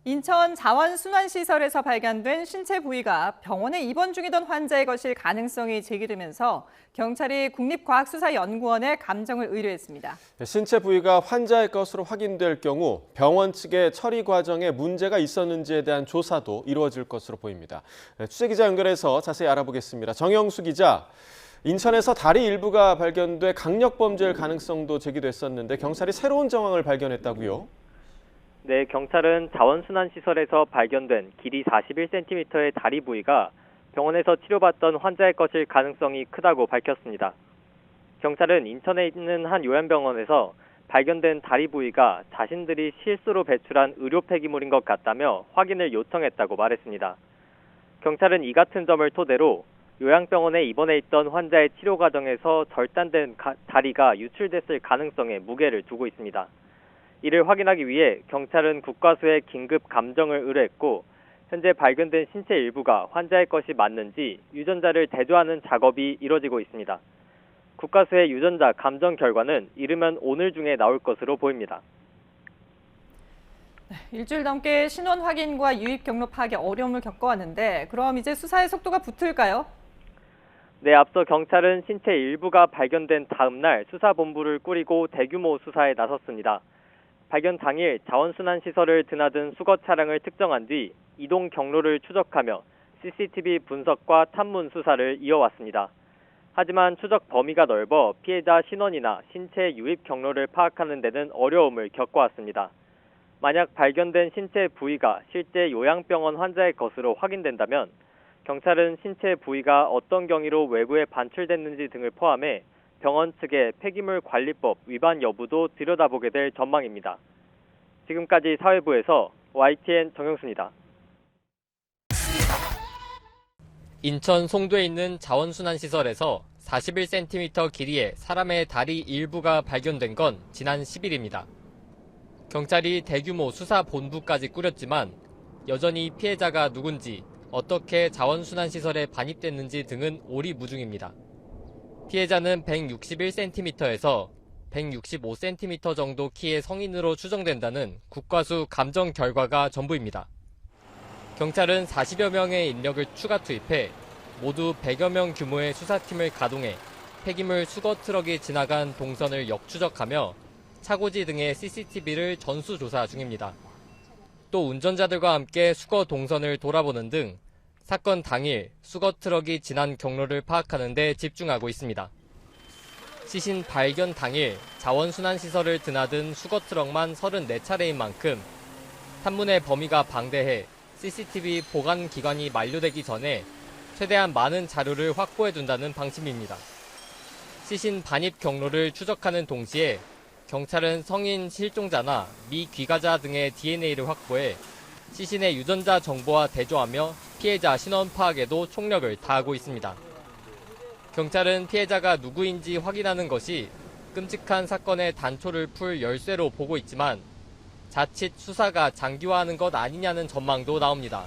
인천 자원순환시설에서 발견된 신체 부위가 병원에 입원 중이던 환자의 것일 가능성이 제기되면서 경찰이 국립과학수사연구원에 감정을 의뢰했습니다. 신체 부위가 환자의 것으로 확인될 경우 병원 측의 처리 과정에 문제가 있었는지에 대한 조사도 이루어질 것으로 보입니다. 취재기자 연결해서 자세히 알아보겠습니다. 정영수 기자, 인천에서 다리 일부가 발견돼 강력범죄일 가능성도 제기됐었는데 경찰이 새로운 정황을 발견했다고요? 네, 경찰은 자원순환시설에서 발견된 길이 41cm의 다리 부위가 병원에서 치료받던 환자의 것일 가능성이 크다고 밝혔습니다. 경찰은 인천에 있는 한 요양병원에서 발견된 다리 부위가 자신들이 실수로 배출한 의료 폐기물인 것 같다며 확인을 요청했다고 말했습니다. 경찰은 이 같은 점을 토대로 요양병원에 입원해 있던 환자의 치료 과정에서 절단된 다리가 유출됐을 가능성에 무게를 두고 있습니다. 이를 확인하기 위해 경찰은 국과수에 긴급 감정을 의뢰했고 현재 발견된 신체 일부가 환자의 것이 맞는지 유전자를 대조하는 작업이 이뤄지고 있습니다. 국과수의 유전자 감정 결과는 이르면 오늘 중에 나올 것으로 보입니다. 일주일 넘게 신원 확인과 유입 경로 파악에 어려움을 겪어왔는데 그럼 이제 수사의 속도가 붙을까요? 네, 앞서 경찰은 신체 일부가 발견된 다음 날 수사본부를 꾸리고 대규모 수사에 나섰습니다. 발견 당일 자원순환시설을 드나든 수거 차량을 특정한 뒤 이동 경로를 추적하며 CCTV 분석과 탐문 수사를 이어왔습니다. 하지만 추적 범위가 넓어 피해자 신원이나 신체 유입 경로를 파악하는 데는 어려움을 겪어왔습니다. 만약 발견된 신체 부위가 실제 요양병원 환자의 것으로 확인된다면 경찰은 신체 부위가 어떤 경위로 외부에 반출됐는지 등을 포함해 병원 측의 폐기물 관리법 위반 여부도 들여다보게 될 전망입니다. 지금까지 사회부에서 YTN 정영수입니다. 인천 송도에 있는 자원순환시설에서 41cm 길이의 사람의 다리 일부가 발견된 건 지난 10일입니다. 경찰이 대규모 수사본부까지 꾸렸지만 여전히 피해자가 누군지, 어떻게 자원순환시설에 반입됐는지 등은 오리무중입니다. 피해자는 161cm에서 165cm 정도 키의 성인으로 추정된다는 국과수 감정 결과가 전부입니다. 경찰은 40여 명의 인력을 추가 투입해 모두 100여 명 규모의 수사팀을 가동해 폐기물 수거 트럭이 지나간 동선을 역추적하며 차고지 등의 CCTV를 전수조사 중입니다. 또 운전자들과 함께 수거 동선을 돌아보는 등 사건 당일 수거 트럭이 지난 경로를 파악하는 데 집중하고 있습니다. 시신 발견 당일 자원순환시설을 드나든 수거 트럭만 34차례인 만큼 탐문의 범위가 방대해 CCTV 보관 기간이 만료되기 전에 최대한 많은 자료를 확보해둔다는 방침입니다. 시신 반입 경로를 추적하는 동시에 경찰은 성인 실종자나 미귀가자 등의 DNA를 확보해 시신의 유전자 정보와 대조하며 피해자 신원 파악에도 총력을 다하고 있습니다. 경찰은 피해자가 누구인지 확인하는 것이 끔찍한 사건의 단초를 풀 열쇠로 보고 있지만 자칫 수사가 장기화하는 것 아니냐는 전망도 나옵니다.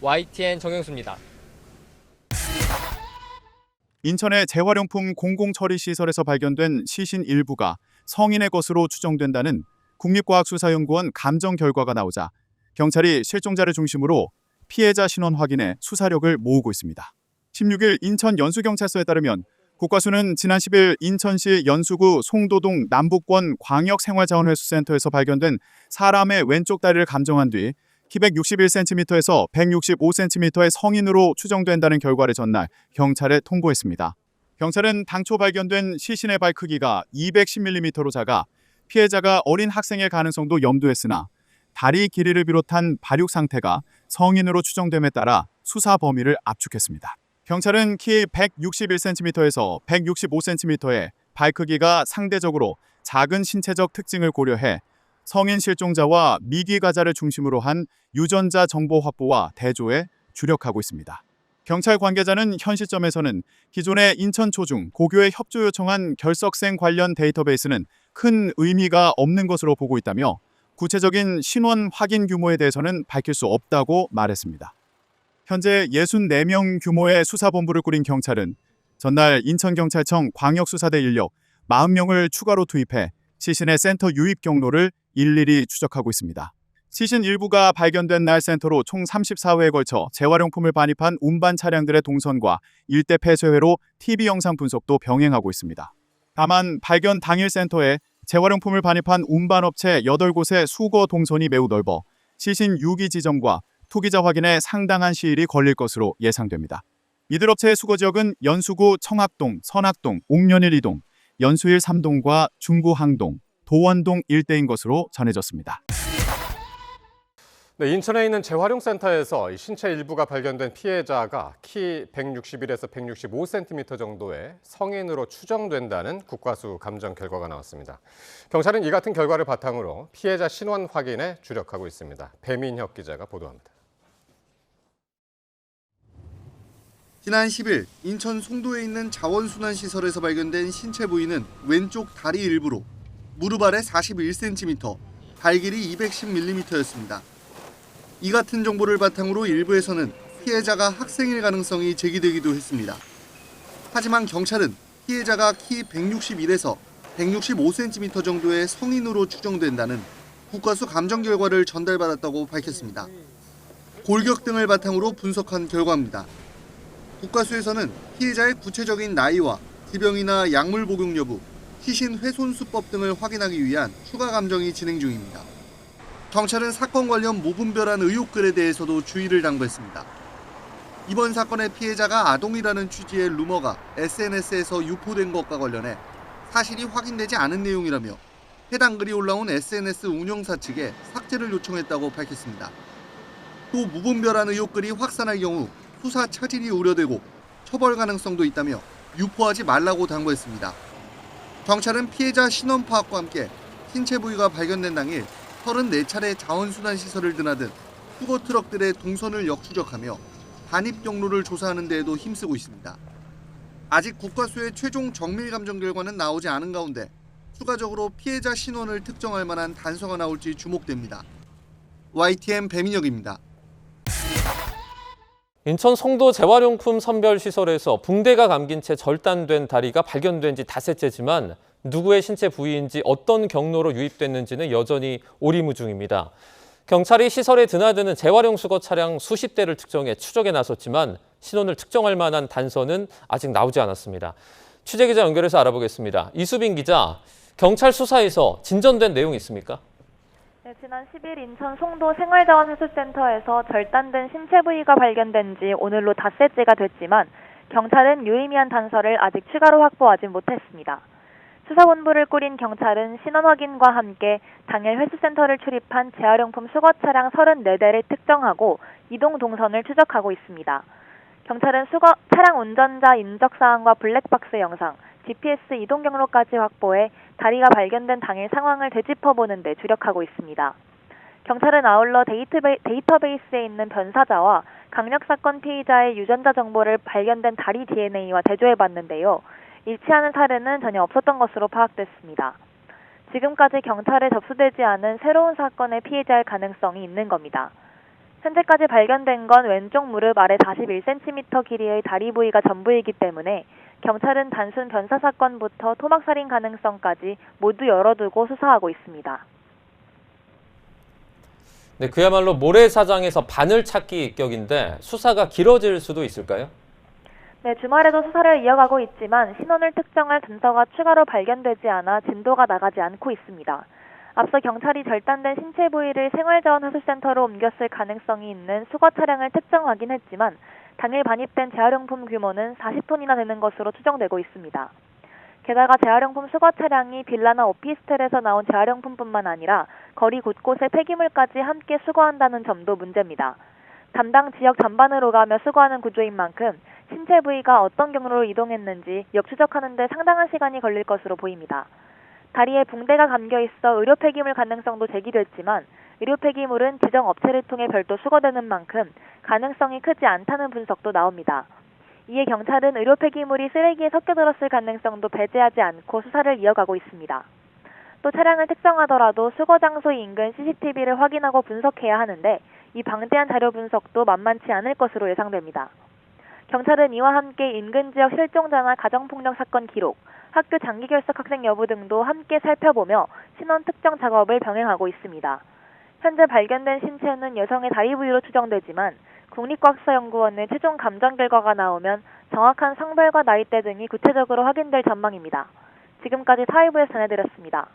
YTN 정영수입니다. 인천의 재활용품 공공처리시설에서 발견된 시신 일부가 성인의 것으로 추정된다는 국립과학수사연구원 감정 결과가 나오자 경찰이 실종자를 중심으로 피해자 신원 확인에 수사력을 모으고 있습니다. 16일 인천 연수경찰서에 따르면 국과수는 지난 10일 인천시 연수구 송도동 남북권 광역생활자원회수센터에서 발견된 사람의 왼쪽 다리를 감정한 뒤 키 161cm에서 165cm의 성인으로 추정된다는 결과를 전날 경찰에 통보했습니다. 경찰은 당초 발견된 시신의 발 크기가 210mm로 작아 피해자가 어린 학생일 가능성도 염두했으나 다리 길이를 비롯한 발육 상태가 성인으로 추정됨에 따라 수사 범위를 압축했습니다. 경찰은 키 161cm에서 165cm의 발 크기가 상대적으로 작은 신체적 특징을 고려해 성인 실종자와 미귀가자를 중심으로 한 유전자 정보 확보와 대조에 주력하고 있습니다. 경찰 관계자는 현 시점에서는 기존의 인천 초중 고교에 협조 요청한 결석생 관련 데이터베이스는 큰 의미가 없는 것으로 보고 있다며 구체적인 신원 확인 규모에 대해서는 밝힐 수 없다고 말했습니다. 현재 64명 규모의 수사본부를 꾸린 경찰은 전날 인천경찰청 광역수사대 인력 40명을 추가로 투입해 시신의 센터 유입 경로를 일일이 추적하고 있습니다. 시신 일부가 발견된 날 센터로 총 34회에 걸쳐 재활용품을 반입한 운반 차량들의 동선과 일대 폐쇄회로 TV 영상 분석도 병행하고 있습니다. 다만 발견 당일 센터에 재활용품을 반입한 운반업체 8곳의 수거 동선이 매우 넓어 시신 유기 지정과 투기자 확인에 상당한 시일이 걸릴 것으로 예상됩니다. 이들 업체의 수거 지역은 연수구 청학동, 선학동, 옥년일 2동, 연수일 3동과 중구 항동, 도원동 일대인 것으로 전해졌습니다. 네, 인천에 있는 재활용센터에서 신체 일부가 발견된 피해자가 키 161에서 165cm 정도의 성인으로 추정된다는 국과수 감정 결과가 나왔습니다. 경찰은 이 같은 결과를 바탕으로 피해자 신원 확인에 주력하고 있습니다. 배민혁 기자가 보도합니다. 지난 10일 인천 송도에 있는 자원순환시설에서 발견된 신체 부위는 왼쪽 다리 일부로 무릎 아래 41cm, 발 길이 210mm였습니다. 이 같은 정보를 바탕으로 일부에서는 피해자가 학생일 가능성이 제기되기도 했습니다. 하지만 경찰은 피해자가 키 161에서 165cm 정도의 성인으로 추정된다는 국과수 감정 결과를 전달받았다고 밝혔습니다. 골격 등을 바탕으로 분석한 결과입니다. 국과수에서는 피해자의 구체적인 나이와 질병이나 약물 복용 여부, 시신 훼손 수법 등을 확인하기 위한 추가 감정이 진행 중입니다. 경찰은 사건 관련 무분별한 의혹글에 대해서도 주의를 당부했습니다. 이번 사건의 피해자가 아동이라는 취지의 루머가 SNS에서 유포된 것과 관련해 사실이 확인되지 않은 내용이라며 해당 글이 올라온 SNS 운영사 측에 삭제를 요청했다고 밝혔습니다. 또 무분별한 의혹글이 확산할 경우 수사 차질이 우려되고 처벌 가능성도 있다며 유포하지 말라고 당부했습니다. 경찰은 피해자 신원 파악과 함께 신체 부위가 발견된 당일 34차례 자원순환시설을 드나든 수거 트럭들의 동선을 역추적하며 반입 경로를 조사하는 데에도 힘쓰고 있습니다. 아직 국과수의 최종 정밀 감정 결과는 나오지 않은 가운데 추가적으로 피해자 신원을 특정할 만한 단서가 나올지 주목됩니다. YTN 배민혁입니다. 인천 송도 재활용품 선별시설에서 붕대가 감긴 채 절단된 다리가 발견된 지 닷새째지만 누구의 신체 부위인지 어떤 경로로 유입됐는지는 여전히 오리무중입니다. 경찰이 시설에 드나드는 재활용 수거 차량 수십 대를 특정해 추적에 나섰지만 신원을 특정할 만한 단서는 아직 나오지 않았습니다. 취재기자 연결해서 알아보겠습니다. 이수빈 기자, 경찰 수사에서 진전된 내용이 있습니까? 네, 지난 10일 인천 송도 생활자원회수센터에서 절단된 신체 부위가 발견된 지 오늘로 닷새째가 됐지만 경찰은 유의미한 단서를 아직 추가로 확보하지 못했습니다. 수사본부를 꾸린 경찰은 신원 확인과 함께 당일 회수센터를 출입한 재활용품 수거 차량 34대를 특정하고 이동 동선을 추적하고 있습니다. 경찰은 차량 운전자 인적사항과 블랙박스 영상, GPS 이동 경로까지 확보해 다리가 발견된 당일 상황을 되짚어보는 데 주력하고 있습니다. 경찰은 아울러 데이터베이스에 있는 변사자와 강력사건 피의자의 유전자 정보를 발견된 다리 DNA와 대조해봤는데요. 일치하는 사례는 전혀 없었던 것으로 파악됐습니다. 지금까지 경찰에 접수되지 않은 새로운 사건의 피해자일 가능성이 있는 겁니다. 현재까지 발견된 건 왼쪽 무릎 아래 41cm 길이의 다리 부위가 전부이기 때문에 경찰은 단순 변사 사건부터 토막살인 가능성까지 모두 열어두고 수사하고 있습니다. 네, 그야말로 모래사장에서 바늘 찾기 격인데 수사가 길어질 수도 있을까요? 네, 주말에도 수사를 이어가고 있지만 신원을 특정할 단서가 추가로 발견되지 않아 진도가 나가지 않고 있습니다. 앞서 경찰이 절단된 신체 부위를 생활자원회수센터로 옮겼을 가능성이 있는 수거 차량을 특정하긴 했지만 당일 반입된 재활용품 규모는 40톤이나 되는 것으로 추정되고 있습니다. 게다가 재활용품 수거 차량이 빌라나 오피스텔에서 나온 재활용품뿐만 아니라 거리 곳곳에 폐기물까지 함께 수거한다는 점도 문제입니다. 담당 지역 전반으로 가며 수거하는 구조인 만큼 신체 부위가 어떤 경로로 이동했는지 역추적하는 데 상당한 시간이 걸릴 것으로 보입니다. 다리에 붕대가 감겨 있어 의료 폐기물 가능성도 제기됐지만 의료 폐기물은 지정 업체를 통해 별도 수거되는 만큼 가능성이 크지 않다는 분석도 나옵니다. 이에 경찰은 의료 폐기물이 쓰레기에 섞여들었을 가능성도 배제하지 않고 수사를 이어가고 있습니다. 또 차량을 특정하더라도 수거 장소 인근 CCTV를 확인하고 분석해야 하는데 이 방대한 자료 분석도 만만치 않을 것으로 예상됩니다. 경찰은 이와 함께 인근 지역 실종자나 가정폭력 사건 기록, 학교 장기 결석 학생 여부 등도 함께 살펴보며 신원 특정 작업을 병행하고 있습니다. 현재 발견된 신체는 여성의 다리 부위로 추정되지만 국립과학수사연구원의 최종 감정 결과가 나오면 정확한 성별과 나이대 등이 구체적으로 확인될 전망입니다. 지금까지 사회부에서 전해드렸습니다.